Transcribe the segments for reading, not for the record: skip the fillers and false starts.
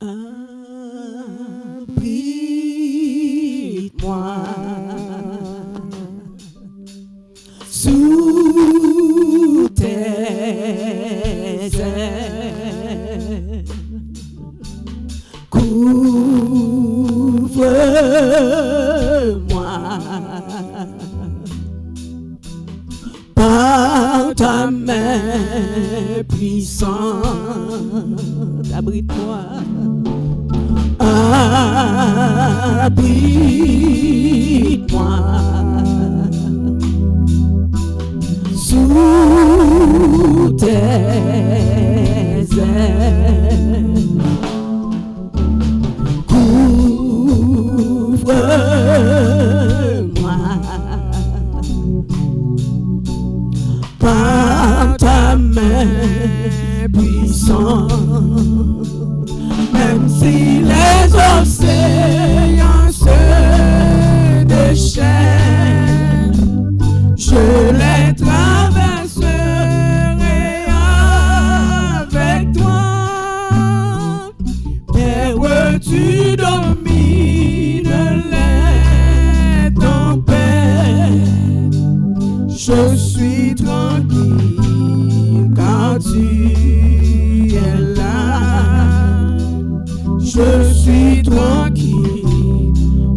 Abrite-moi sous tes ailes, couvre-moi par ta main puissante. Abrite-moi, abrite-moi sous tes ailes, couvre-moi par ta main puissante. Même si les océans se déchaînent, je les traverserai avec toi. Père, tu domines les tempêtes. Je suis tranquille car tu es là. Je suis tranquille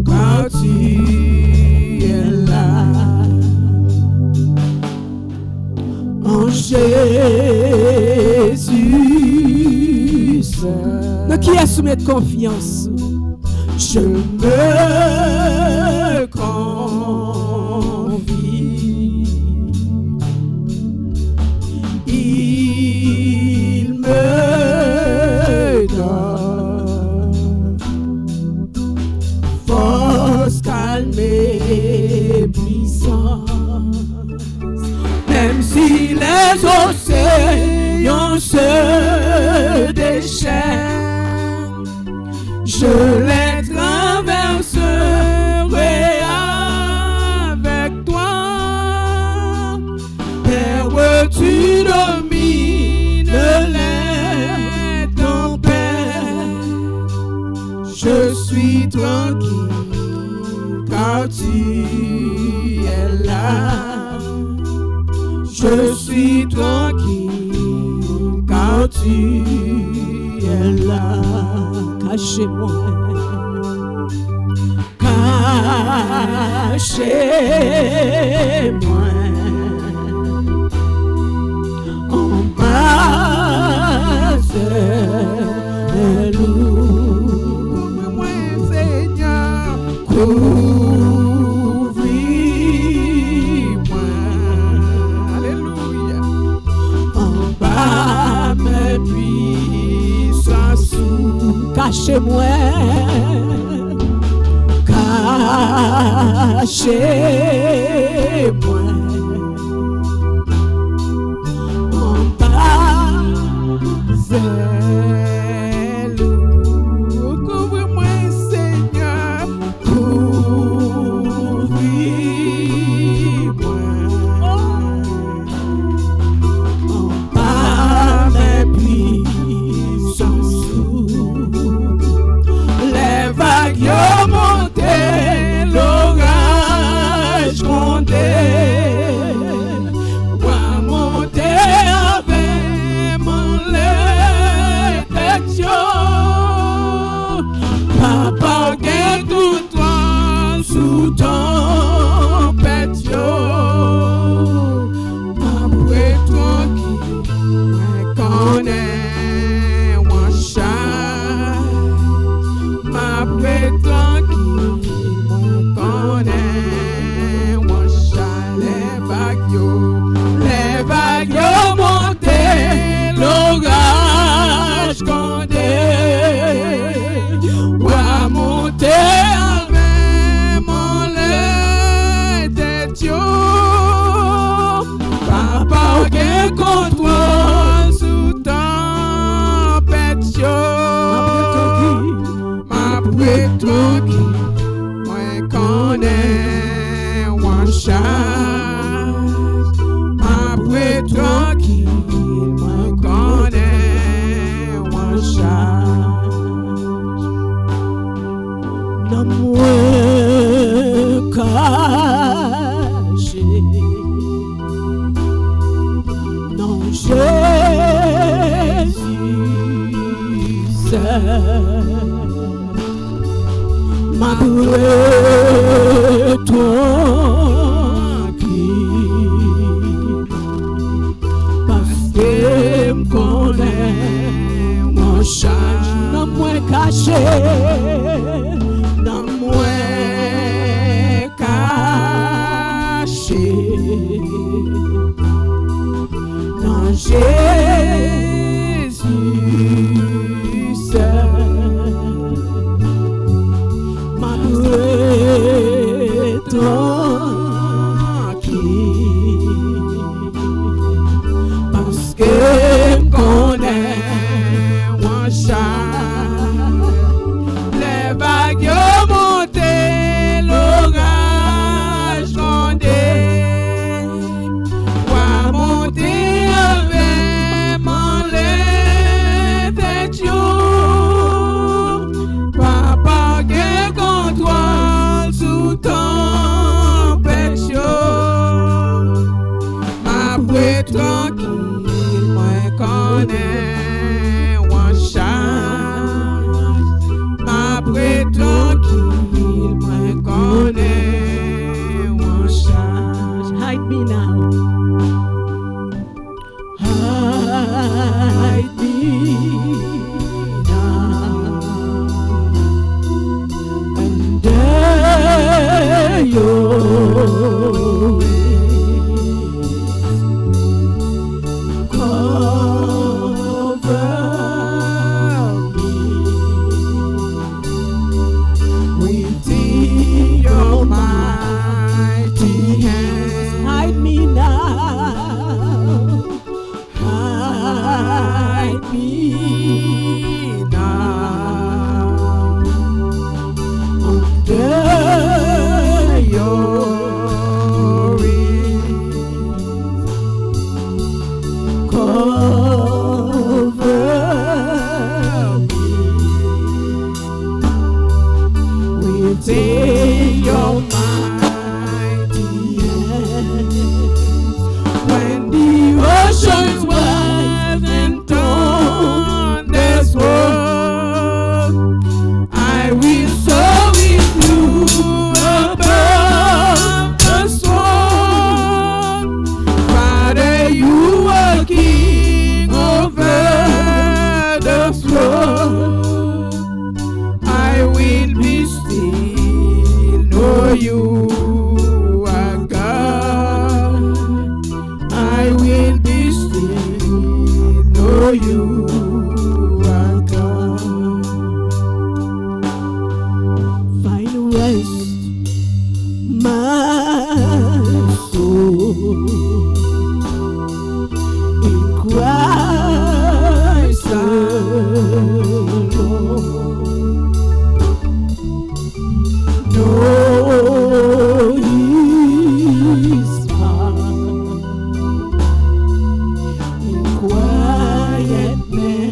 car tu es là. En Jésus seul. Mais qui a soumis confiance? Je me confie. Il me donne force, calme et puissance. Même si les océans se déchaînent, je les traverserai avec toi. Père, tu domines les tempêtes. Je suis tranquille car tu es là. Je suis tranquille car tu es là. Cachez-moi, cachez-moi en bas de l'eau, Seigneur. Couvre-moi, alléluia, en bas mes puissances. Cachez-moi, cachez-moi en bas de l'eau. Couvre-moi, Seigneur, couvre-moi en bas mes puissances. Les vagues ont monté, l'orage monté. caché. Non, Jésus, c'est ma douleur tranquille, parce que me connaît mon charge, non moins caché, non moins caché, non Jésus c'est ma douleur tranquille, parce que me connaît mon charme. Les vagues ont monté, l'orage grondé, va monter avec mon lait tête yo. Papa gagne contrôle sous tempête yo. Ma bouée tranquille, moi connais one charge. Ma bouée tranquille, moi connais one charge. Hide me now. Hide me now. Under your wings, cover me within your mighty hands. Hide me now. Hide me now. Under your wings, cover me within your mighty hands. When the oceans rise and thunders roar, I will soar with you above the storm. Father, you are king over the throne. I will be still, know you are God. I will be still, know you are God. Find rest, my soul, in Christ alone. Know His heart in quietness.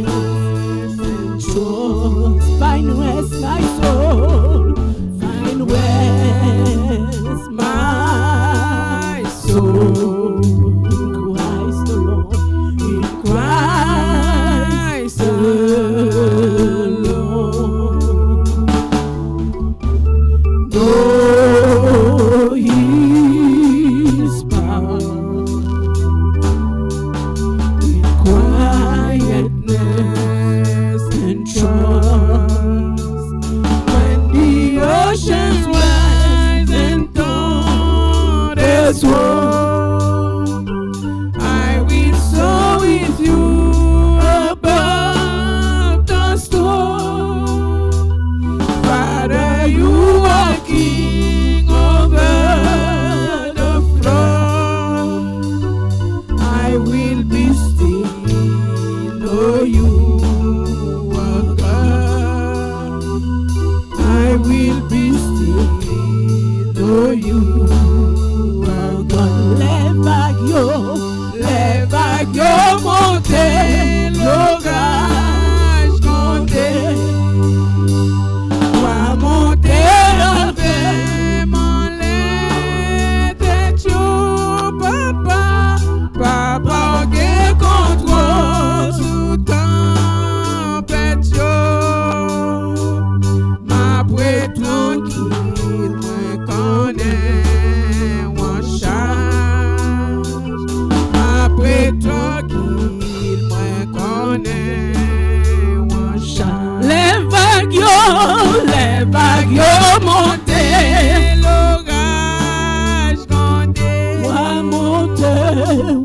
les vagues yo montées, l'orage grandé,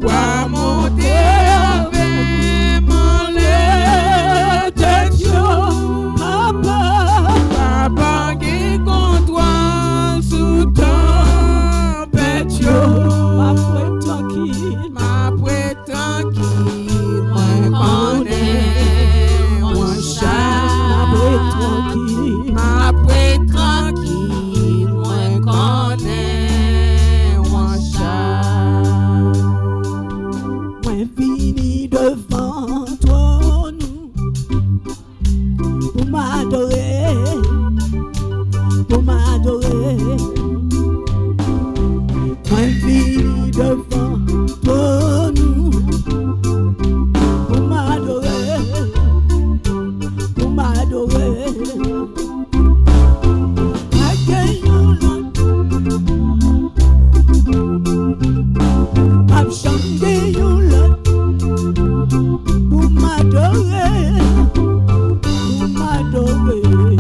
wa monter, avec mon lait, tête yo, papa, papa qui comptoir sous tempête yo, ma prête tranquille, ma prête tranquille, moi connais mon chat, ma prête tranquille, ma prête tranquille, moi connais mon chat. moi fini devant toi nous, pour m'adorer, pour m'adorer. Moi fini devant toi nous, pour m'adorer, pour m'adorer. I've chanté you lot pour m'adorer, pour m'adorer,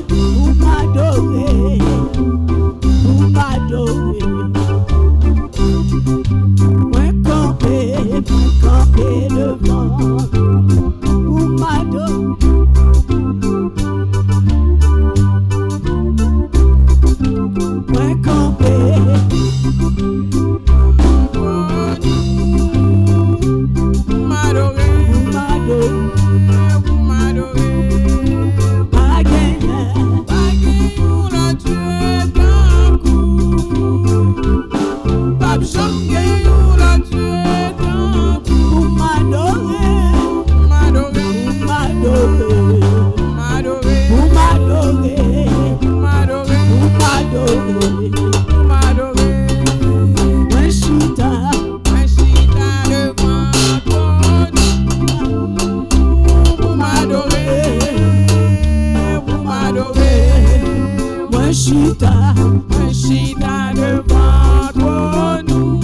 pour m'adorer, pour m'adorer. Moi camper devant pour m'adorer. Moi camper. Chita devant toi nous,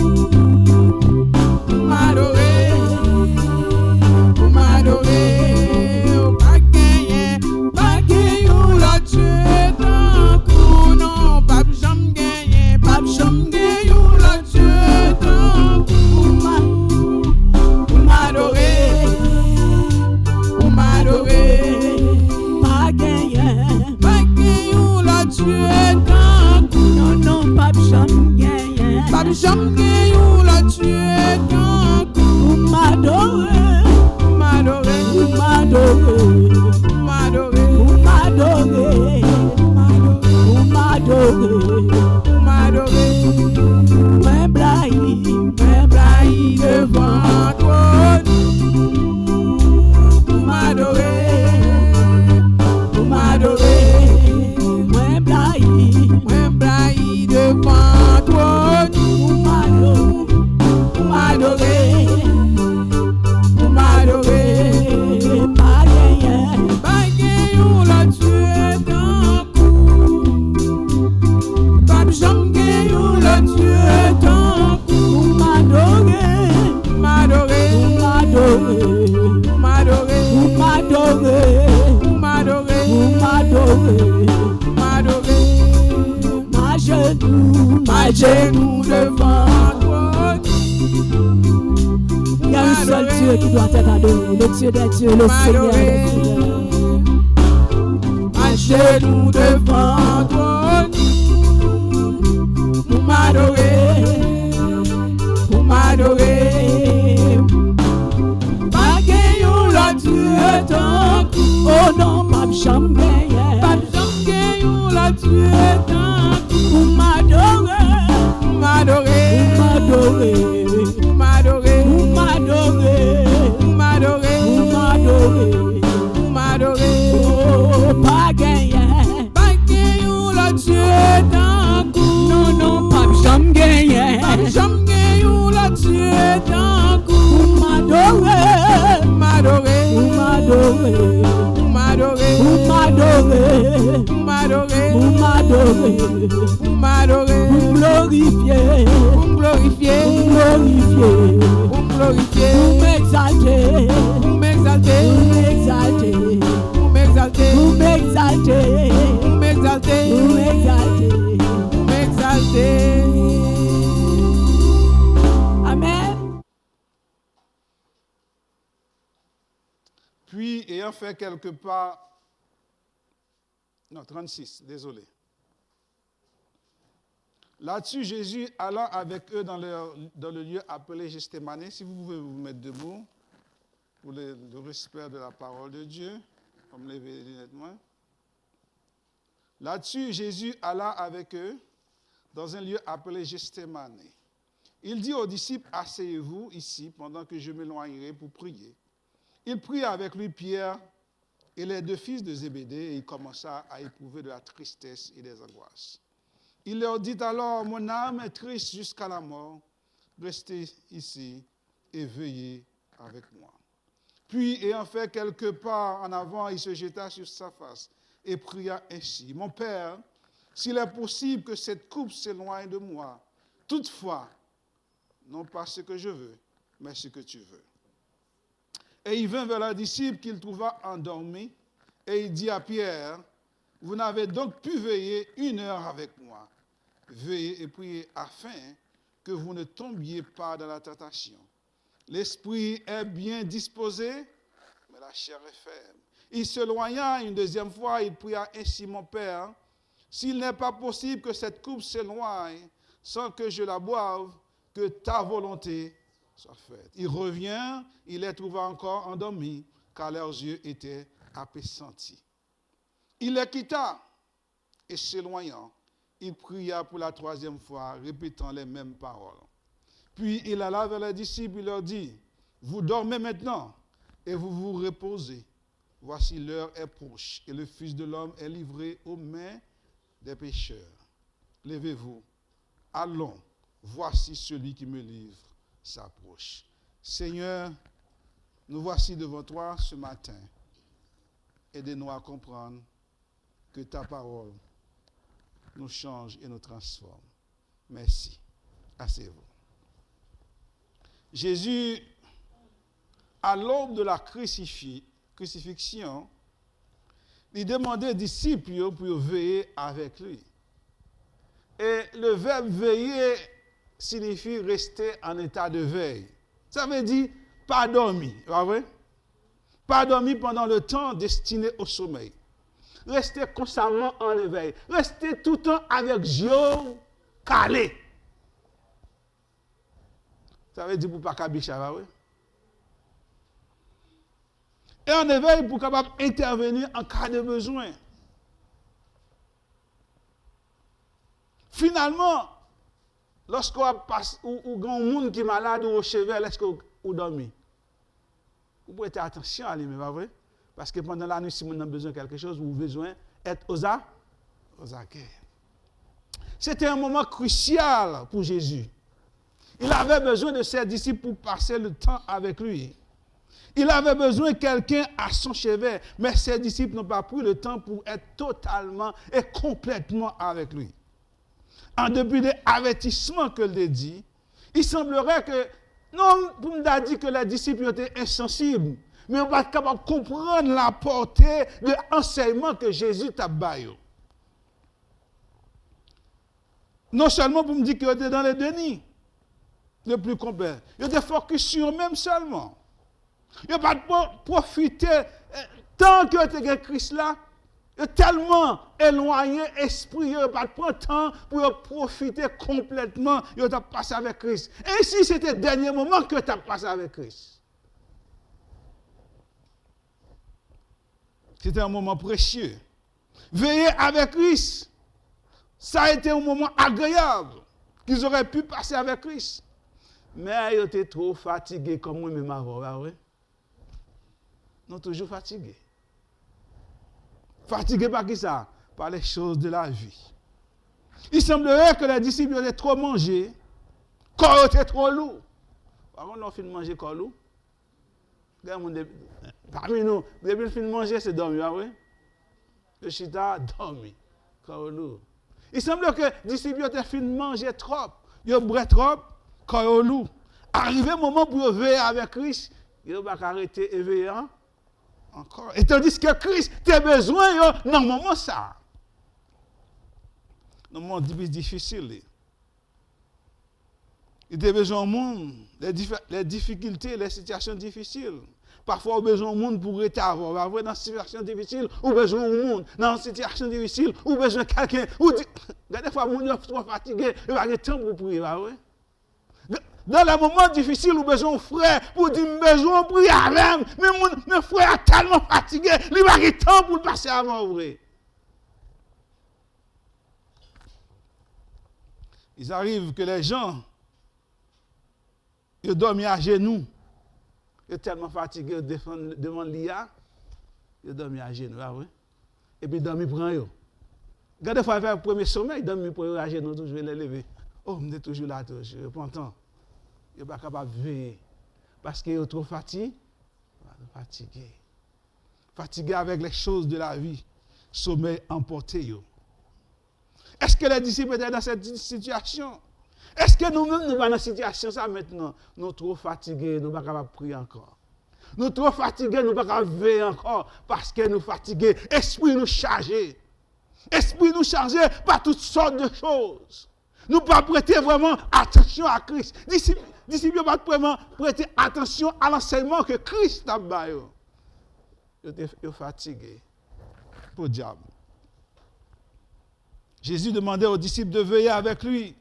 pour m'adorer, pas gagner l'autre Dieu tant qu'on non, pas jamais gagner l'autre Dieu tant pour m'adorer, Pas gagné, l'autre Dieu tant non, non, pas jamais gagné. pas jamais gagner l'autre Dieu tant Pour m'adorer, pour m'adorer, pour m'adorer, pour m'adorer, pour m'adorer, pour m'adorer. pour m'adorer. Moi blaye Devant toi, pour m'adorer, pour m'adorer. Moi blaye devant toi, pour m'adorer, pour m'adorer. pas gagné. Bagayou la Dieu d'un coup, pas jamais la Dieu d'un coup. Pour m'adorer, M'adorer, pour m'adorer, m'adorer, pour m'adorer, m'adorer, pour m'adorer. m'adorer. Ma genou devant toi. Il y a un seul Dieu qui doit être adoré, le Dieu des dieux, le Seigneur des seigneurs. À genoux devant toi, pour m'adorer, pour m'adorer. Bagayou la Dieu tant, Oh non, pas jamais, pas bagayou la Dieu tant, pour m'adorer, pour m'adorer, pour m'adorer, pour m'adorer, pour m'adorer, pour m'adorer, pour m'adorer. pour m'adorer. Oh, pas gagné. Bagayou la Dieu tant, Non, non, pas jamais, pas bagayou la Dieu tant, pour m'adorer, m'adorer, pour m'adorer, pour m'adorer, pour m'adorer, pour m'adorer, pour m'adorer, pour m'adorer, pour glorifier, pour me glorifier, pour glorifier, pour me glorifier, pour m'exalter, pour m'exalter, pour m'exalter, pour m'exalter, pour Puis, ayant fait quelques pas, non, 36, désolé. Là-dessus, Jésus allant avec eux dans le lieu appelé Gethsémani, si vous pouvez vous mettre debout, pour le respect de la parole de Dieu, comme lever les lunettes, moi. Là-dessus, Jésus alla avec eux dans un lieu appelé Gethsémani. Il dit aux disciples, asseyez-vous ici pendant que je m'éloignerai pour prier. Il prit avec lui Pierre et les 2 fils de Zébédée et il commença à éprouver de la tristesse et des angoisses. Il leur dit alors, mon âme est triste jusqu'à la mort, restez ici et veillez avec moi. Puis, ayant fait quelques pas en avant, il se jeta sur sa face et pria ainsi, mon Père, s'il est possible que cette coupe s'éloigne de moi, toutefois, non pas ce que je veux, mais ce que tu veux. Et il vint vers leurs disciples qu'il trouva endormis, et il dit à Pierre, vous n'avez donc pu veiller 1 heure avec moi. Veillez et priez afin que vous ne tombiez pas dans la tentation. L'esprit est bien disposé, mais la chair est faible. Il s'éloigna 2e fois, il pria ainsi, mon Père, s'il n'est pas possible que cette coupe s'éloigne sans que je la boive, que ta volonté soit faite. Il revient, il les trouva encore endormis, car leurs yeux étaient appesantis. Il les quitta et s'éloignant, il pria pour la 3e fois, répétant les mêmes paroles. Puis il alla vers les disciples, il leur dit, vous dormez maintenant et vous vous reposez. Voici l'heure est proche et le Fils de l'homme est livré aux mains des pécheurs. Levez-vous, allons, voici celui qui me livre s'approche. Seigneur, nous voici devant toi ce matin. Aidez-nous à comprendre que ta parole nous change et nous transforme. Merci. Asseyez-vous. Jésus, à l'aube de la crucifixion, il demandait aux disciples pour veiller avec lui. Et le verbe veiller signifie rester en état de veille. Ça veut dire pas dormir, pas vrai? Pas dormir pendant le temps destiné au sommeil. Rester constamment en éveil. Rester tout le temps avec Dieu calé. Ça veut dire pour pas cabicher, pas vrai? Et en éveil pour capable intervenir en cas de besoin. Finalement, lorsqu'on passe ou un monde qui est malade ou au chevet, est-ce que vous dormez? Vous pouvez faire attention à lui, mais pas vrai? Parce que pendant la nuit, si vous avez besoin de quelque chose, vous avez besoin d'être aux aguets. C'était un moment crucial pour Jésus. Il avait besoin de ses disciples pour passer le temps avec lui. Il avait besoin de quelqu'un à son chevet, mais ses disciples n'ont pas pris le temps pour être totalement et complètement avec lui. En dépit des avertissements que l'on dit, il semblerait que, non, pour me dire que les disciples étaient insensibles, mais on va être capable de comprendre la portée de l'enseignement que Jésus t'a donné. Non seulement pour me dire qu'ils étaient dans les dénis, le plus complet, ils étaient focus sur eux-mêmes seulement. Ils n'ont pas profité, tant que tu as Christ là, ils sont tellement éloignés, esprit, ils n'ont pas de temps pour profiter complètement, ils ont passé avec Christ. Et si c'était le dernier moment que tu as passé avec Christ. C'était un moment précieux. Veiller avec Christ, ça a été un moment agréable qu'ils auraient pu passer avec Christ. Mais ils étaient trop fatigués comme moi-même avant, oui. Nous sommes toujours fatigués. Fatigués par qui ça? Par les choses de la vie. Il semblerait que les disciples avaient trop mangé, corps était trop lourd. Par contre, on finit de manger corps lourd. Parmi nous, depuis le fin de manger, c'est dormir, oui. Le chita, dormi, corps lourd. Il semble que les disciples avaient fini de manger trop, ils ont bu trop, corps lourd. Arrivé le moment pour veiller avec Christ, ils n'ont pas arrêté éveillé encore. Et tandis que Christ a besoin dans le moment ça. Dans le monde difficile. Il a besoin du monde, les difficultés, les situations difficiles. Parfois, on a besoin de monde pour rester avant. Dans une situation difficile, on a besoin de monde. Dans une situation difficile, on a besoin de quelqu'un. Des fois, on est trop fatigué, il va y avoir temps pour prier. Dans les moments difficiles, on a besoin de frère pour dire besoin de prier avec. Mais mon frère est tellement fatigué, il va y avoir temps pour passer avant. Il arrive que les gens, ils dorment à genoux. Ils sont tellement fatigués devant l'IA, ils dorment à genoux. Ah oui? Et puis, ils dorment, ils prennent. Quand des fois, ils font le premier sommeil, ils dorment, ils à genoux, toujours les lever. Oh, je suis toujours là, je suis content. Ils ne sont pas capables de veiller. Parce qu'ils sont trop fatigués. Fatigués avec les choses de la vie. Sommeil emporté. Est-ce que les disciples étaient dans cette situation? Est-ce que nous-mêmes, nous sommes dans cette situation ça maintenant? Nous sommes trop fatigués, nous ne sommes pas capables de prier encore. Nous sommes trop fatigués, nous ne sommes pas capables de veiller encore parce que nous sommes fatigués. Esprit nous chargé. Esprit nous chargé par toutes sortes de choses. Nous ne pas prêter vraiment attention à Christ. Disciples ne pas vraiment prêter attention à l'enseignement que Christ a donné. Ils sont fatigués. Pour le diable. Jésus demandait aux disciples de veiller avec lui.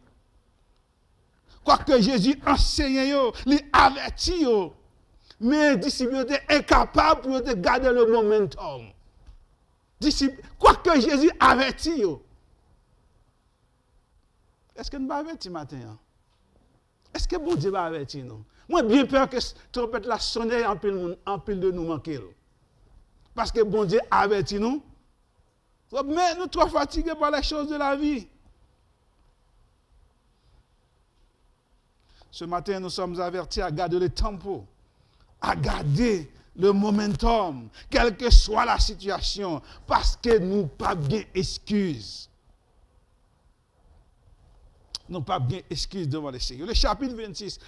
Quoique Jésus enseignait, il avertit, mais les disciples étaient incapables de garder le momentum. Quoique Jésus avertit. Est-ce que nous avons averti matin? Est-ce que bon Dieu va avertir nous? Moi, bien peur que trompette la sonne en pile de nous manquer. Parce que bon Dieu avertit nous. Mais nous sommes trop fatigués par les choses de la vie. Ce matin, nous sommes avertis à garder le tempo, à garder le momentum, quelle que soit la situation, parce que nous n'avons pas bien excuse. Nous n'avons pas bien excuse devant le Seigneur. Le chapitre 26,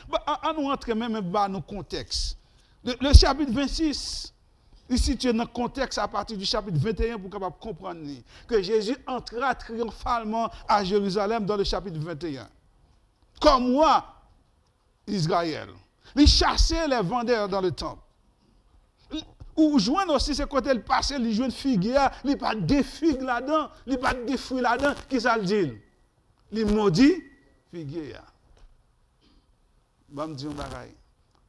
on nous rentre même dans nos contextes. Le chapitre 26, ici, tu es dans le contexte à partir du chapitre 21 pour capable comprendre que Jésus entra triomphalement à Jérusalem dans le chapitre 21. Comme moi, Israël. Il chassait les vendeurs dans le temple. Ou joindre aussi ce côté le passé, il joue une figuière, il n'y a pas de figues là-dedans, il n'y a pas de fruits là-dedans, qui ça le dit? Il maudit figuière. Je me dis un bagage.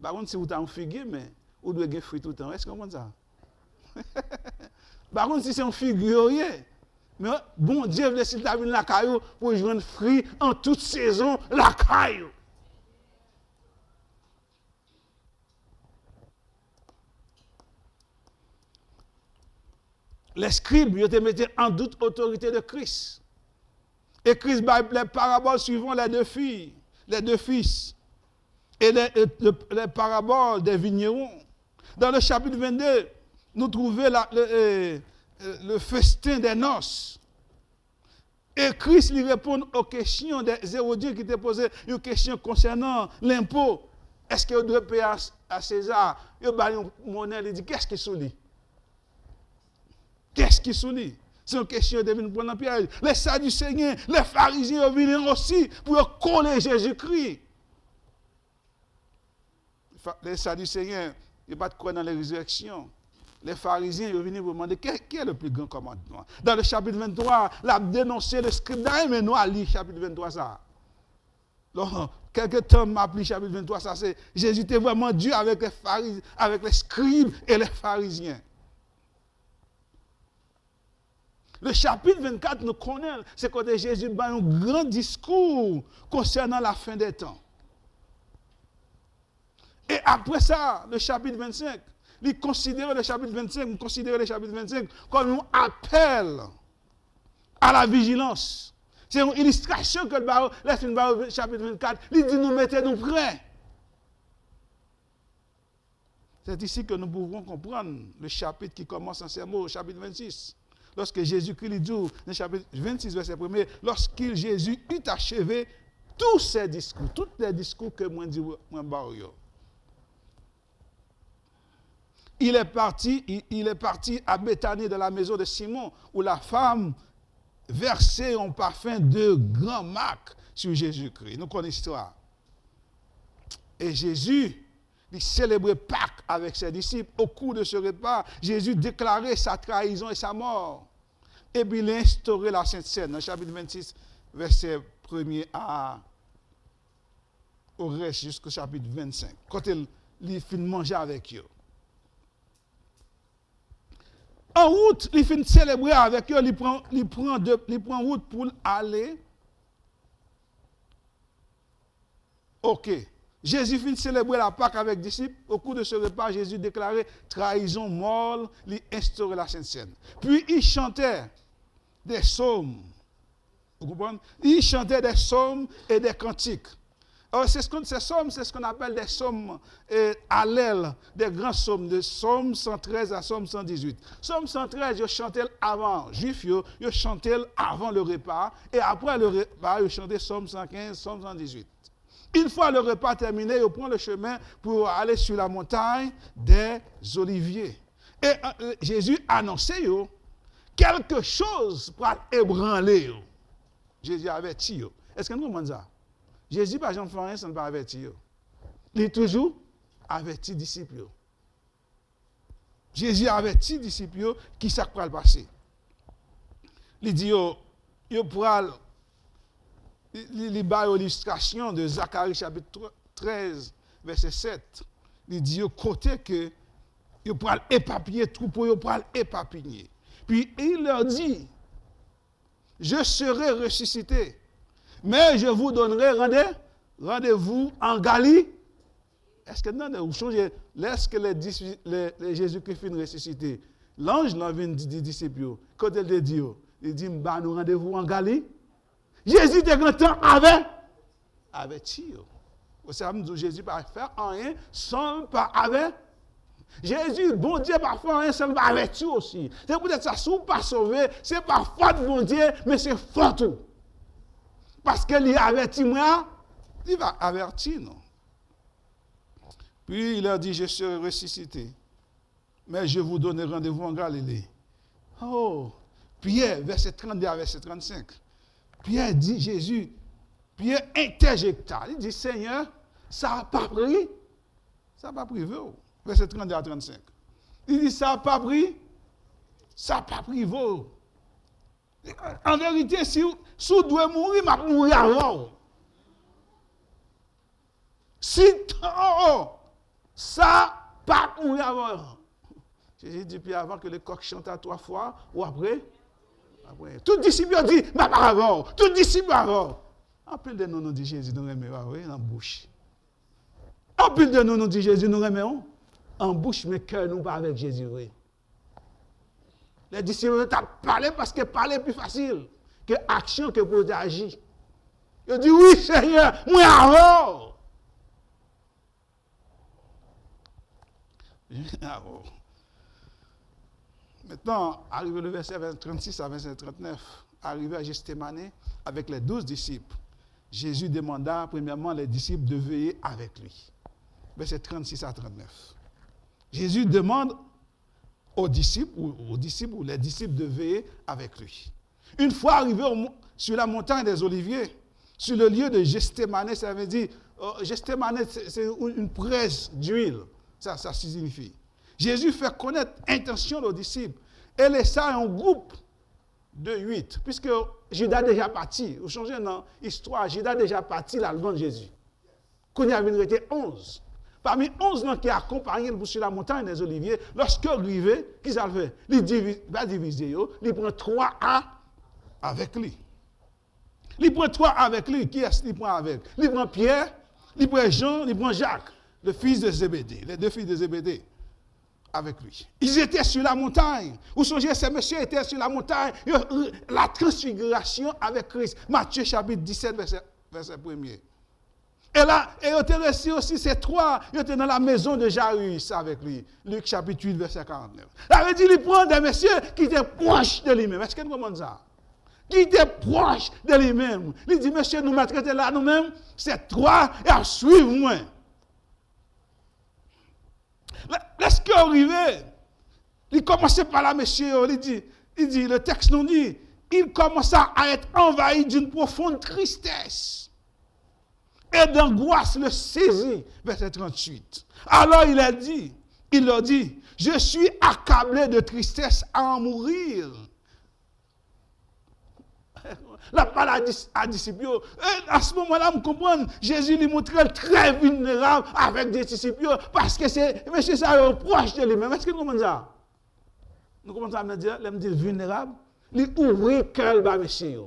Par contre, si vous avez un figuier, mais vous devez avoir fruit tout le temps. Est-ce que vous comprenez ça? Par contre, si c'est un figuier, mais bon Dieu veut laisser la vie la caillou pour jouer un fruit en toute saison, la caillou. Les scribes, ils te mettaient en doute l'autorité de Christ. Et Christ, les paraboles suivant les deux filles, les deux fils, et les paraboles des vignerons. Dans le chapitre 22, nous trouvons le festin des noces. Et Christ lui répond aux questions des Hérodiens qui te posaient une question concernant l'impôt. Est-ce qu'il doit payer à César? Il a une monnaie, il dit, qu'est-ce qui est sous lui? Qu'est-ce qui est sous lui? C'est une question de venir prendre un piège. Les Sadducéens, les pharisiens viennent aussi pour coller Jésus-Christ. Les Sadducéens, ils ne pas croire dans la résurrection. Les pharisiens, ils viennent pour demander qui est le plus grand commandement. Dans le chapitre 23, il a dénoncé le scribe. Mais nous, à lire le chapitre 23, ça. Donc, quelques temps, m'a appelé le chapitre 23, ça, c'est Jésus était vraiment Dieu avec les pharisiens, avec les scribes et les pharisiens. Le chapitre 24 nous connaît, c'est quand Jésus a un grand discours concernant la fin des temps. Et après ça, le chapitre 25, il considère le chapitre 25 comme un appel à la vigilance. C'est une illustration que le chapitre 24, il dit nous mettez-nous prêts. C'est ici que nous pouvons comprendre le chapitre qui commence en ces mots, le chapitre 26. Lorsque Jésus-Christ dit, dans le chapitre 26, verset 1er, lorsque Jésus eut achevé tous les discours que moi dis, il est parti à Béthanie de la maison de Simon, où la femme versait un parfum de grand marque sur Jésus-Christ. Nous connaissons l'histoire. Et Jésus, il célébrait Pâques avec ses disciples. Au cours de ce repas, Jésus déclarait sa trahison et sa mort. Et puis il a instauré la Sainte Seine, dans le chapitre 26, verset 1er au reste jusqu'au chapitre 25. Quand il finit de manger avec eux. En route, il finit de célébrer avec eux, il prend route pour aller. Ok. Jésus finit de célébrer la Pâque avec les disciples. Au cours de ce repas, Jésus déclarait trahison, mort, il instaurait la Sainte Seine. Puis il chantait des psaumes. Vous comprenez? Il chantait des psaumes et des cantiques. Alors, ces psaumes, c'est ce qu'on appelle des psaumes allèles, des grands psaumes, de psaume 113 à psaume 118. Psaume 113, ils chantaient avant, juifs, ils chantaient avant le repas, et après le repas, ils chantaient psaume 115, psaume 118. Une fois le repas terminé, ils prennent le chemin pour aller sur la montagne des Oliviers. Et Jésus annonçait quelque chose pour ébranler. Jésus avertit. Est-ce que nous comprenons ça? Jésus, par exemple, fait rien sans ne pas avertir. Il est toujours averti les disciples. Jésus avertit les disciples qui ça va le passer. Il dit, il pourra l'illustration de Zacharie chapitre 13, verset 7. Il dit, côté que il pourra éparpiller troupeau, il pourra éparpiller. Puis il leur dit, je serai ressuscité. Mais je vous donnerai rendez-vous en Galilée. Est-ce que vous changez? Est-ce que les Jésus-Christ finit ressuscité? L'ange l'a venu dire aux disciples, quand il dit, nous rendez-vous en Galilée. Jésus était grand temps avec Tio. Vous savez, Jésus ne peut pas faire rien sans pas avec. Jésus, bon Dieu, pas faire rien sans pas avec Tio aussi. C'est peut-être ça, si vous ne pas sauvé, ce n'est pas faute bon Dieu, mais c'est faute. Parce qu'il est averti moi, il va avertir, non. Puis il a dit, je serai ressuscité, mais je vous donnerai rendez-vous en Galilée. Oh, Pierre, verset 32 à verset 35. Pierre dit, Pierre interjecta. Il dit, Seigneur, ça n'a pas pris. Ça n'a pas pris, verset 32 à 35. Il dit, ça n'a pas pris. Ça n'a pas pris, En vérité, si vous devez mourir, je vais mourir avant. Si ça pas mourir avant. Jésus dit, puis avant que le coq chante à 3 fois, ou après. Tout disciple dit, mais pas avant. Tout disciple avant. En plus de nous dit Jésus, nous remettons en bouche. En plus de nous dit Jésus, nous remettons en bouche, mais cœur nous pas avec Jésus. Oui. Les disciples ont parlé parce que parler est plus facile que action que pour agir. Ils ont dit, oui, Seigneur, moi avant. Maintenant, arrivé le verset 36 à verset 39, arrivé à Gethsémani avec les 12 disciples, Jésus demanda premièrement les disciples de veiller avec lui. Verset 36 à 39. Jésus demande aux disciples ou les disciples de veiller avec lui. Une fois arrivé sur la montagne des Oliviers, sur le lieu de Gethsémani, ça veut dire, Gethsémani, c'est une presse d'huile, ça signifie. Jésus fait connaître l'intention aux disciples et laissa un groupe de 8, puisque Judas a déjà parti. Vous changez dans l'histoire, Judas a déjà parti là devant Jésus. Quand il y avait été 11. Parmi 11 qui accompagnaient sur la montagne des Oliviers, lorsqu'ils arrivaient, qu'est-ce qu'ils fait? Il va diviser, il prend 3 avec lui. Il prend 3 avec lui. Qui est-ce qu'il prend avec? Il prend Pierre, il prend Jean, il prend Jacques, le fils de Zébédée, les 2 fils de Zébédée. Avec lui. Ils étaient sur la montagne. Vous songez, ces messieurs étaient sur la montagne. La transfiguration avec Christ. Matthieu chapitre 17, verset 1er. Et là, ils étaient restés aussi, ces 3, ils étaient dans la maison de Jairus avec lui. Luc chapitre 8, verset 49. Ça veut dire qu'il prend des messieurs qui étaient proches de lui-même. Est-ce que vous comprenez ça? Qui étaient proches de lui-même. Il dit, monsieur, nous mettons là nous-mêmes, ces 3, et à suivre moi. Lorsqu'il est arrivé, il commençait par là, monsieur, il dit, le texte nous dit, il commença à être envahi d'une profonde tristesse. et d'angoisse le saisit. Verset 38. Alors il leur dit, je suis accablé de tristesse à en mourir. La maladie à disciples. Et à ce moment-là, vous comprenez, Jésus lui montrait très vulnérable avec des disciples parce que c'est, monsieur, ça est proche de lui-même. Est-ce que vous comprenez ça? Nous commençons à me dire, vulnérable. Il ouvrit le cœur à monsieur.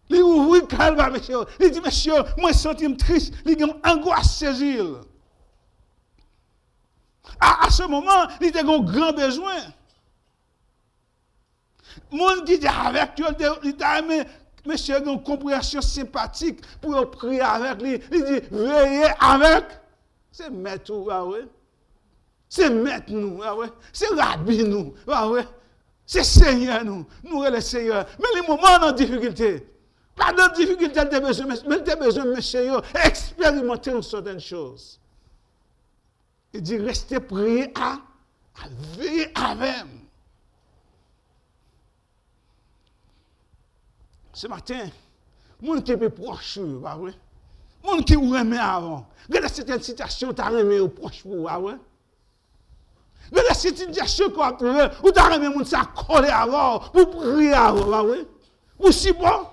Il ouvrit le cœur à monsieur. Il dit, monsieur, moi, je suis triste. Il a une angoisse saisir. À ce moment, il a un grand besoin. Monde qui dit avec toi, il t'a aimé, monsieur, une compréhension sympathique pour prier avec lui. Il dit, veillez avec. C'est maître, ah ouais. C'est maître nous, ah ouais. C'est rabbi nous, ah ouais. C'est Seigneur nous. Nous, le Seigneur. Mais les moments en difficulté, pas de difficulté, tu as besoin, mais tu as besoin, monsieur, expérimenter certaines choses. Il dit, restez priés à veiller avec. Ce matin, mon qui est proche, bah oui. Mon qui vous remet avant. Regardez certaines situations, tu as remis au proche pour, bah oui. Regardez cette situation qu'on a trouvé, où tu as remis mon ça collé avant, pour prier avant, bah oui. Pour supporter.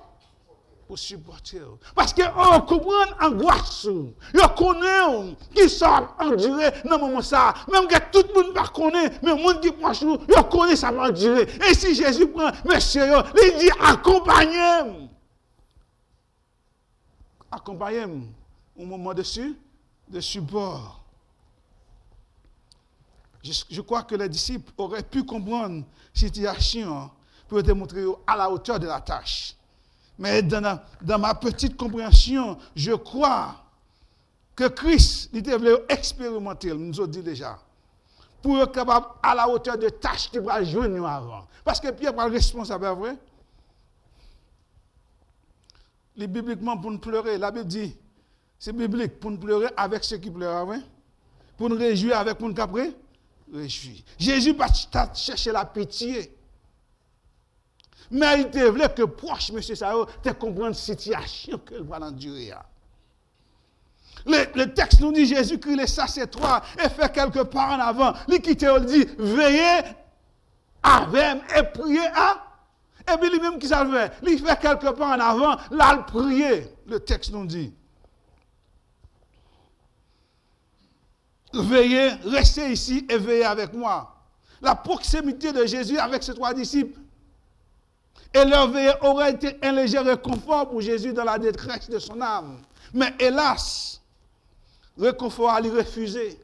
Pour supporter. Parce que on comprend l'angoisse. On connaît qui sont endurés dans le moment ça. Même que tout le monde ne connaît, mais le monde qui proche, on connaît ça va endurer. Et si Jésus prend, monsieur, il dit accompagnez-moi. Accompagnez-moi au moment de support. Je crois que les disciples auraient pu comprendre cette situation pour te montrer à la hauteur de la tâche. Mais dans ma petite compréhension, je crois que Christ, il voulu expérimenter, nous a dit déjà, pour être capable à la hauteur de tâches qu'il va jouer avant. Parce que Pierre n'est pas responsable, vrai? Les bibliquement, pour nous pleurer, la Bible dit, c'est biblique, pour nous pleurer avec ceux qui pleurent, vrai? Pour nous réjouir avec nous qui après, réjouir. Jésus va chercher la pitié. Mais il te voulait que proche, monsieur Sao, te comprendre la situation qu'il va endurer. Le texte nous dit, Jésus-Christ, les s'assied-toi et fait quelques pas en avant. Il quitte, il dit, veillez avec et priez à. Et puis lui-même qui ça fait, il fait quelques pas en avant, là, il prie. Le texte nous dit. Veillez, restez ici et veillez avec moi. La proximité de Jésus avec ses 3 disciples. Et leur veillée aurait été un léger réconfort pour Jésus dans la détresse de son âme. Mais hélas, réconfort a lui refusé.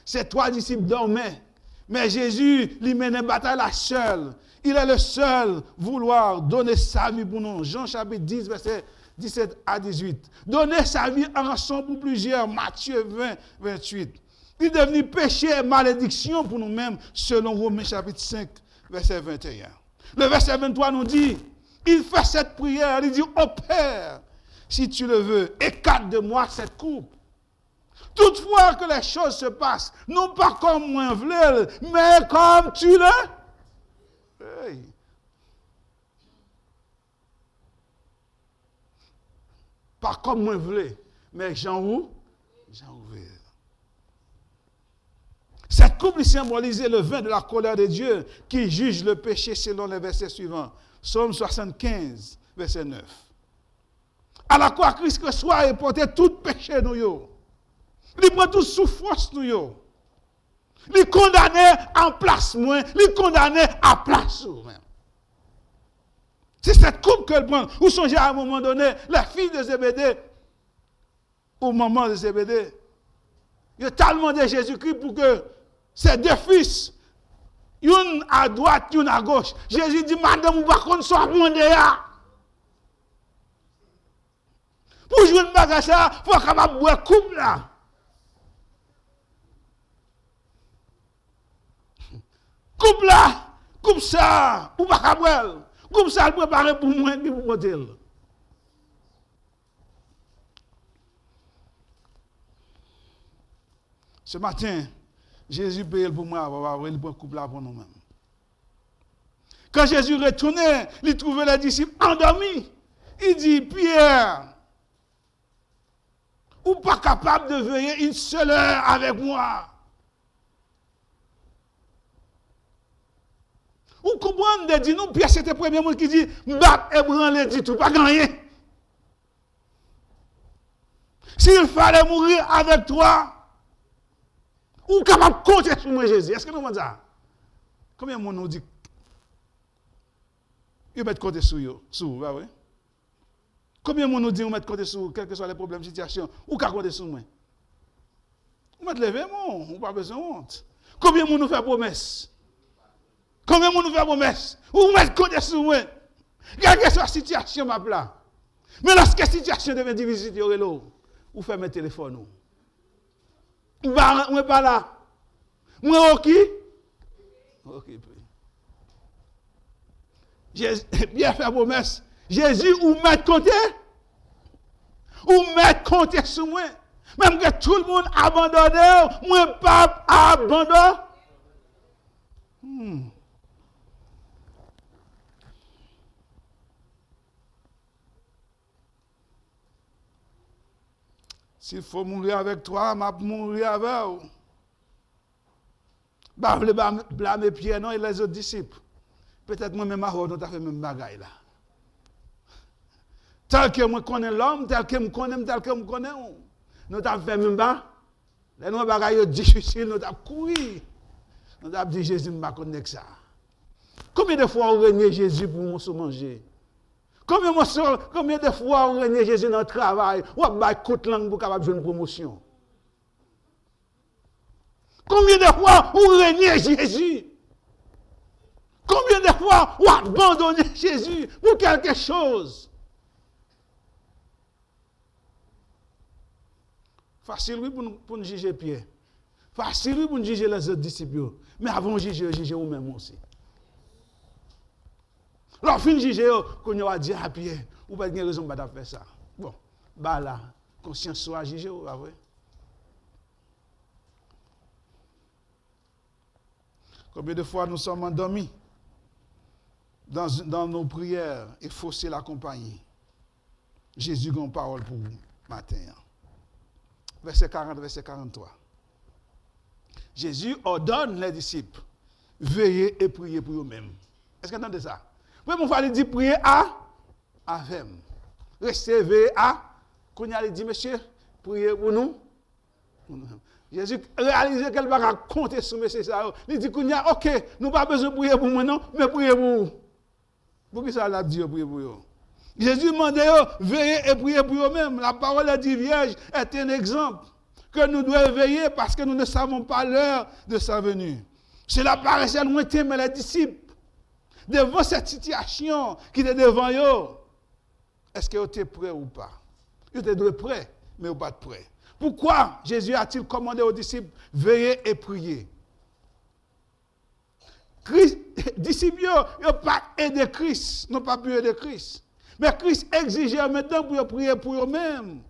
Ses 3 disciples dormaient. Mais Jésus lui menait bataille la seule. Il est le seul vouloir donner sa vie pour nous. Jean chapitre 10, verset 17 à 18. Donner sa vie en rançon pour plusieurs. Matthieu 20, 28. Il est devenu péché et malédiction pour nous-mêmes, selon Romains chapitre 5, verset 21. Le verset 23 nous dit, il fait cette prière, il dit, oh Père, si tu le veux, écarte de moi cette coupe. Toutefois que les choses se passent, non pas comme moi voulais, mais comme tu le. Hey. Pas comme moi voulais, mais Jean où? Jean ouvert. Cette coupe symbolisait le vin de la colère de Dieu qui juge le péché selon les versets suivants. Psaume 75, verset 9. À la croix, Christ reçoit et porte tout péché nous. Il prend toute souffrance nous. Il condamné en place moins, il condamné à place même. C'est cette coupe qu'elle prend. Vous songez à un moment donné, la fille de Zébédée, au moment de Zébédée, il a tellement de Jésus-Christ pour que ces 2 fils, une à droite, une à gauche. Jésus dit, madame, vous ne pouvez pas soit demandé là. Pour jouer une bagarre, il faut capable boire coupe là. Coupe là, coupe ça, ou pas capable. Coupe ça, préparé pour moi et pour modèle. Ce matin, Jésus paye pour moi, il prend couple là pour nous-mêmes. Quand Jésus retournait, il trouvait les disciples endormis. Il dit, Pierre, ou pas capable de veiller une seule heure avec moi. Ou comprenez de dire, non, Pierre, c'était le premier monde qui dit, m'bat et branler, dit tout, pas gagner. S'il fallait mourir avec toi, ou capable de compter sur moi, Jésus. Est-ce que nous avons ça? Combien de monde nous dit, ils mettent compter sur vous, bah oui? Combien de monde nous dit, on met compter sur vous, quels que soient les problèmes, situations, ou qu'à compter sur moi? On met lever, on n'a pas besoin de honte. Combien de monde nous fait promesse? Combien de monde nous fait promesse? Ou mettre compter sur moi? Quelle que soit la situation, ma plat. Mais lorsque la situation devient difficile, ou fait mes téléphones. Je ne suis pas là. Je suis OK. OK. Bien fait promesse. Jésus, ou mettre compter? Ou mettre compter sur moi? Même que tout le monde abandonne, moi pas abandonné. S'il faut mourir avec toi, je vais mourir avec vous. Je ne vais pas blâmer Pierre non, et les autres disciples. Peut-être moi-même, nous avons fait le même bagaille là. Tel que je connais l'homme, tel que je connais, nous avons fait le même bagaille. Les nous bagailles difficiles, nous avons couru. Nous avons dit Jésus ne m'a connaît que ça. Combien de fois on renié Jésus pour nous manger? Combien de fois on renié Jésus dans le travail? Ou on a côte langue pour capable jouer une promotion? Combien de fois on renié Jésus? Combien de fois on a abandonné Jésus pour quelque chose? Facile oui pour nous juger Pierre. Facile oui pour nous juger les autres disciples. Mais avant de juger vous-même aussi. Lorsqu'on fin juger, qu'on a dit à Pierre, ou pas de raison de faire ça. Bon, bah là, conscience soit juger, ou pas vrai? Combien de fois nous sommes endormis dans nos prières et faussé la compagnie? Jésus a une parole pour vous matin. Verset 40, verset 43. Jésus ordonne les disciples, veillez et priez pour eux-mêmes. Est-ce que vous entendez ça? Oui, mon frère, il dit prier avec. Restez veillés quand il dit, monsieur, priez pour nous. Jésus réalise qu'elle va compter sur monsieur ça. Il dit, ok, nous n'avons pas besoin de prier pour moi, non, mais priez pour vous. Pour qui ça l'a dit, priez pour vous? Jésus demandait, veillez et priez pour eux-mêmes. La parole du Vierge est un exemple que nous devons veiller parce que nous ne savons pas l'heure de sa venue. Cela paraissait lointain, mais les disciples, devant cette situation qui était devant eux, est-ce qu'ils étaient prêts ou pas? Ils étaient prêts, mais ils pas prêts. Pourquoi Jésus a-t-il commandé aux disciples, veillez et priez? Les disciples n'ont pas aidé Christ, n'ont pas pu aider Christ. Mais Christ exigeait maintenant pour prier pour eux-mêmes.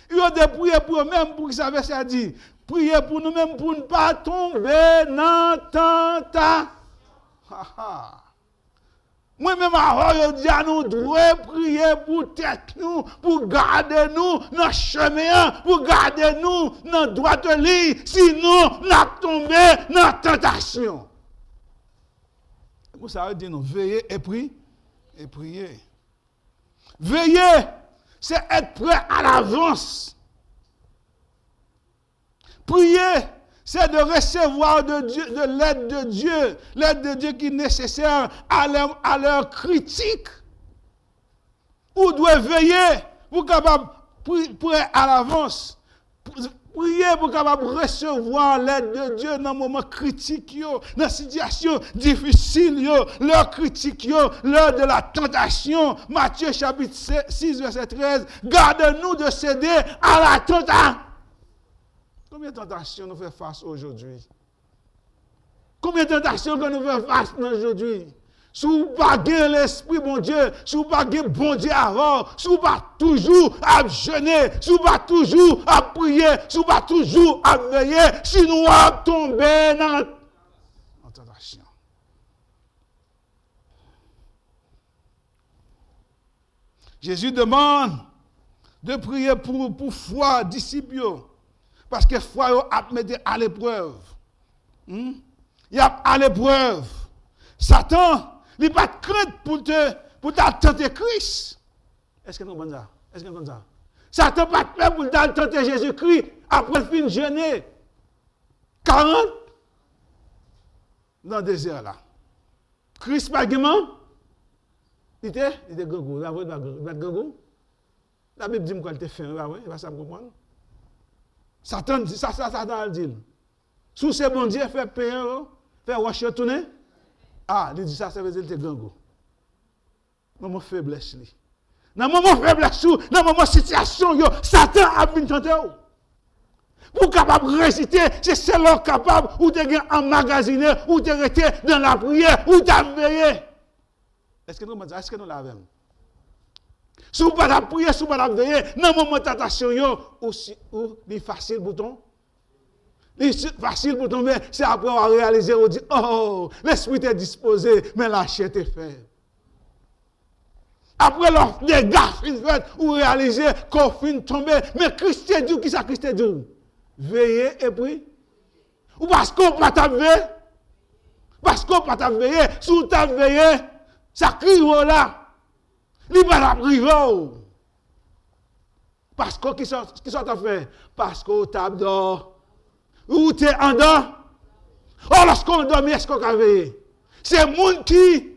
Ils ont prié pour eux-mêmes pour que ça verset a dit, priez pour nous-mêmes pour ne pas tomber dans tentation. Moi-même, je dis à nous, devons prier pour tête nous, pour garder nous dans le chemin, pour garder nous dans le droit de ligne, sinon nous allons tomber dans la tentation. Pour ça, dit nous, veillez et priez. Veiller, c'est être prêt à l'avance. Prier, c'est de recevoir de l'aide de Dieu qui est nécessaire à leur critique. Ou doit veiller pour capable prêt à l'avance. Prier pour capable recevoir l'aide de Dieu dans les moments critiques, dans les situations difficiles, leur critique, l'heure de la tentation. Matthieu chapitre 6, verset 13. Garde-nous de céder à la tentation. Combien de tentations nous faisons face aujourd'hui? Combien de tentations nous faisons face aujourd'hui? Si vous n'avez pas l'esprit, bon Dieu, si vous n'avez pas bon Dieu avant, si vous n'avez pas toujours à jeûner, si vous n'avez pas toujours à prier, si vous n'avez pas toujours à veiller, si nous allons tomber dans la tentation. Jésus demande de prier pour foi, disciples. Parce que foi a mis à l'épreuve. Il y a à l'épreuve. Satan, il n'a pas de crainte pour tenter Christ. Est-ce que nous comprenons ça? Est-ce que nous comprenons ça? Satan n'a pas de peur pour tenter Jésus-Christ après le fin de jeûner. 40 dans le désert là. Christ pas gaiement. Il était gangou. La gangou. La Bible dit qu'il était fin. Il va ça comprendre. Satan dit ça Satan dit. Sous ces bon Dieu fait payer, fait rocher tourner. Ah, il dit ça veut dire qu'il était gangou. Dans mon faiblesse li. Dans mon faiblesse dans mon situation yo, Satan a venu tenter. Pour capable réciter, c'est seulement capable ou de emmagasiner ou de rester dans la prière ou de veiller. Est-ce que nous l'avons? Si vous ne pouvez pas prier, si vous ne pouvez pas veiller, dans le moment de tentation, c'est facile pour toi. C'est facile pour tomber, c'est après on va réaliser, on dit, oh, l'esprit est disposé, mais la chair est faible. Après l'offre des gars fait, ou réaliser qu'on finit tomber, mais Christ est Dieu, qui ça Christ est Dieu? Veiller et puis, ou parce qu'on ne peut pas veiller, parce qu'on ne peut pas veiller, si on t'a veillé, ça crie là, il va la priver. Parce que qui sont fait? Parce qu'on tape dehors. Ou tu es en dedans. Or, lorsqu'on dormit, est-ce qu'on a veillé? C'est le monde qui,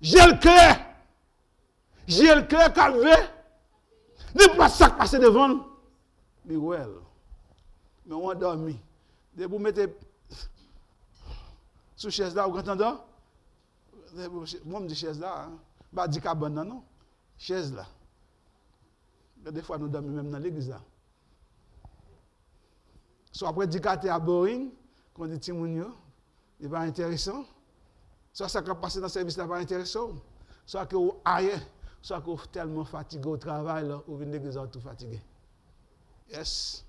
j'ai le clair qui a veillé. Ne pas ça passer devant. Mais ouais. Mais on a dormi. De vous mettez sous chaise là, vous entendez? Moi, je dis chaise là. Bah, dis cabane, non? Chaise là. Des fois, nous dormons même dans l'église là. Soit après, dis qu'à à boring, qu'on dit Timounio, il n'est pas intéressant. Soit ça qui a passé dans le service là, pas intéressant. Soit que vous aillez, soit que vous êtes tellement fatigué au travail, là, ou venez l'église tout fatigué. Yes.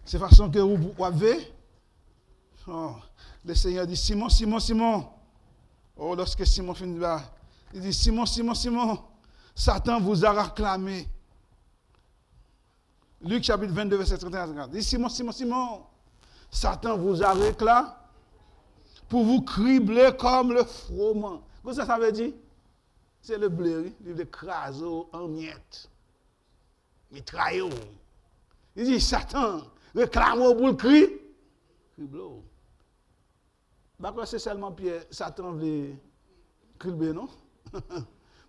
C'est façon que vous avez. Oh, le Seigneur dit Simon, Simon, Simon. Oh, lorsque Simon finit là, il dit Simon, Simon, Simon, Satan vous a réclamé. Luc chapitre 22, verset 31. Il dit Simon, Simon, Simon, Satan vous a réclamé pour vous cribler comme le froment. Qu'est-ce que ça veut dire? C'est le blé, il écrase en miettes. Il trahit. Il dit Satan, réclame pour le cri. Cribler. D'accord, c'est seulement Pierre, Satan veut cribler, non?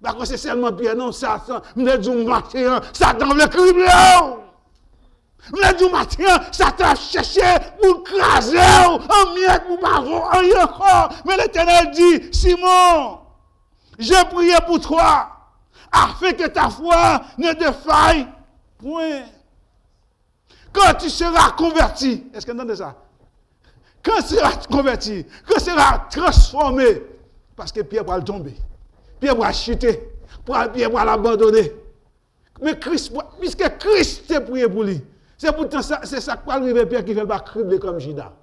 D'accord, c'est seulement Pierre, non? Satan, me dit matin, Satan veut cribler. Me dit matin, Satan cherché pour craser en miettes pour pas voir rien encore. Mais l'Éternel dit, Simon, j'ai prié pour toi, afin que ta foi ne défaille point. Quand tu seras converti, est-ce que vous entendez ça? Quand tu seras converti, quand tu seras transformé, parce que Pierre va tomber, Pierre va chuter, Pierre va l'abandonner. Mais Christ, puisque Christ t'a prié pour lui, c'est pourtant ça, c'est ça qui va arriver Pierre qui ne fait pas cribler comme Judas.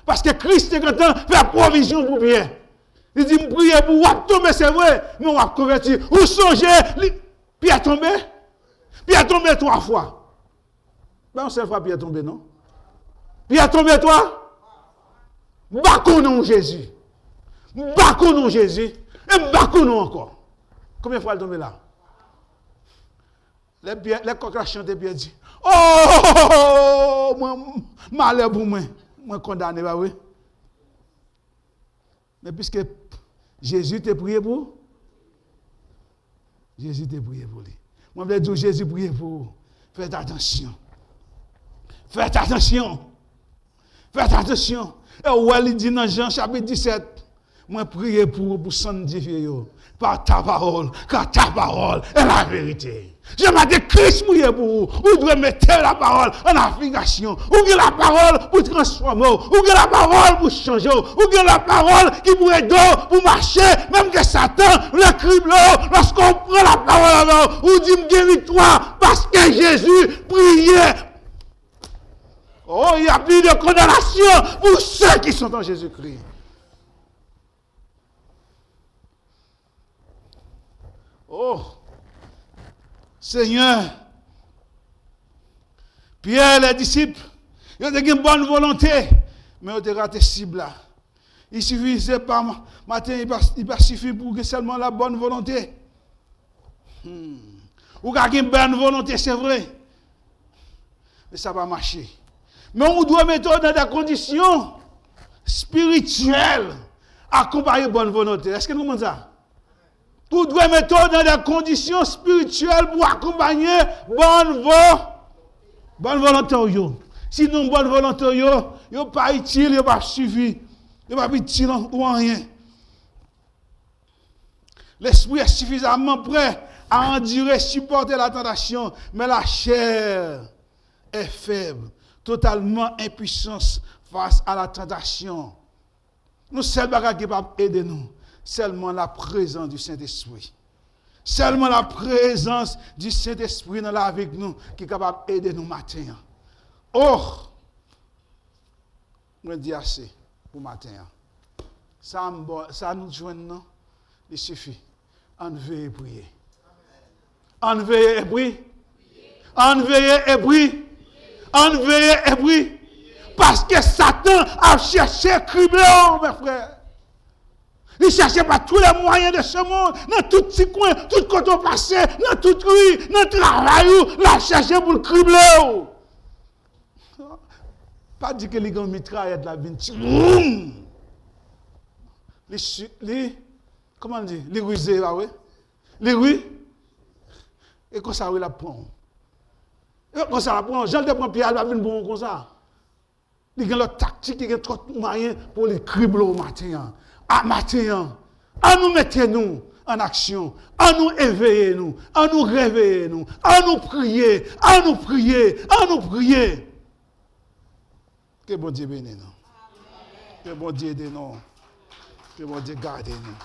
Parce que Christ est content de faire provision pour Pierre. Il dit, priez pour vous tomber, c'est vrai, mais on va convertir. Vous songez, Pierre tombé? Pierre tombé 3 fois. Ben, on seule fois Pierre tombé, non? Pierre tombé, toi? Bako non Jésus. Bako non Jésus. Et bako non encore. Combien de fois elle tombé là? Les coqs la chantent, Pierre dit, oh, malheur pour moi. Moi condamné, bah oui. Mais puisque Jésus t'a prié pour, Jésus t'a prié pour lui. Moi, je vais dire, Jésus prié pour vous. Faites attention. Faites attention. Faites attention. Et où il dit dans Jean chapitre 17, moi prier pour sanctifier par ta parole, car ta parole est la vérité. Je m'ai dit, Christ prier pour vous. Vous devez mettre la parole en application. Vous avez la parole pour transformer. Vous avez la parole pour changer. Vous avez la parole qui pourrait aider pour marcher. Même que Satan, le crible, lorsqu'on prend la parole alors, vous dites guéris-toi parce que Jésus priait. Oh, il y a plus de condamnation pour ceux qui sont en Jésus-Christ. Oh. Seigneur, Pierre, les disciples, ils ont une bonne volonté, mais ils ont raté cible là. Il suffisait pas matin, il pas suffit pour que seulement la bonne volonté. Ou avez une bonne volonté, c'est vrai. Mais ça va marcher. Mais on doit mettre dans des conditions spirituelles accompagner bonne volonté. Est-ce que vous comprenez ça? On doit mettre dans des conditions spirituelles pour accompagner bonne volonté. Sinon, bonne volonté, il n'est pas utile, il n'est pas suffi. Il n'est pas utile ou rien. L'esprit est suffisamment prêt à endurer, supporter la tentation, mais la chair est faible, totalement impuissante face à la tentation. Nous, seul bagage qui peut aider nous, seulement la présence du Saint-Esprit. Seulement la présence du Saint-Esprit dans la vie de nous qui est capable d'aider nous matin. Oh, je dis assez pour matin. Ça nous joint, non? Il suffit. On veille et prier. On veille et prier. On veille et prier. On veille et prier. Parce que Satan a cherché à cribler, mes frères. Il cherchait par tous les moyens de ce monde, dans tout petit coin, tout côté passé, dans toute rue, dans le travail, il a cherché pour le cribler. Pas dire que les gens mitraillent la vie. Comment on dit? Les rusés, là, oui. Les rues. Et comme ça, oui, la prend. Et comme ça, la prend. Jean de prend Pierre, elle va venir bon comme ça. Il y a leur tactique, il y a trop de moyens pour les cribler au matin. À matin. À nous mettre nous en action. À nous éveiller nous. À nous réveiller nous. À nous prier. À nous prier. À nous prier. Que bon Dieu bénisse nous. Que bon Dieu aide nous. Que bon Dieu garde nous.